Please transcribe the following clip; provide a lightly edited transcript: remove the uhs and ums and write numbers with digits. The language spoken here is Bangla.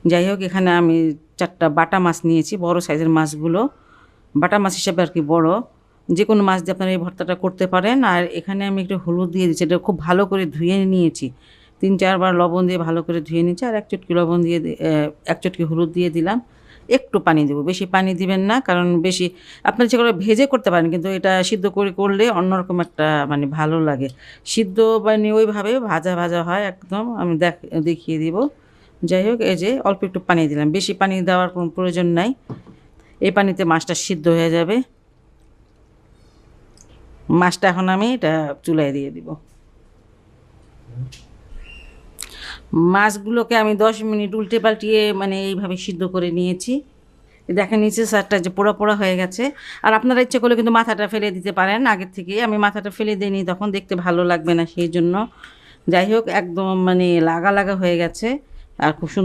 যাই হোক, এখানে আমি 4টা বাটা মাছ নিয়েছি, বড় সাইজের মাছগুলো, বাটা মাছ হিসেবে আর কি বড়। যে কোনো মাছ দিয়ে আপনারা এই ভর্তাটা করতে পারেন। আর এখানে আমি একটু হলুদ দিয়ে দিচ্ছি, এটা খুব ভালো করে ধুয়ে নিয়েছি, 3-4 বার লবণ দিয়ে ভালো করে ধুয়ে নিয়েছি। আর 1 চুটকি লবণ দিয়ে 1 চুটকি হলুদ দিয়ে দিলাম। একটু পানি দেবো, বেশি পানি দিবেন না, কারণ বেশি আপনার ইচ্ছে করে ভেজে করতে পারেন, কিন্তু এটা সিদ্ধ করে করলে অন্যরকম একটা মানে ভালো লাগে। সিদ্ধ মানে ওইভাবে ভাজা ভাজা হয় একদম, আমি দেখিয়ে দিব। যাই হোক, এই যে অল্প একটু পানি দিলাম, বেশি পানি দেওয়ার কোনো প্রয়োজন নাই, এই পানিতে মাছটা সিদ্ধ হয়ে যাবে। মাছটা এখন আমি এটা চুলায় দিয়ে দিব। মাছগুলোকে আমি 10 মিনিট উল্টে পাল্টিয়ে মানে এইভাবে সিদ্ধ করে নিয়েছি। দেখেন নিচে সারটা যে পোড়া পোড়া হয়ে গেছে। আর আপনারা ইচ্ছে করলে কিন্তু মাথাটা ফেলে দিতে পারেন আগের থেকেই, আমি মাথাটা ফেলে দিইনি, তখন দেখতে ভালো লাগবে না সেই জন্য। যাই হোক, একদম মানে লাগা লাগা হয়ে গেছে আর খুব সুন্দর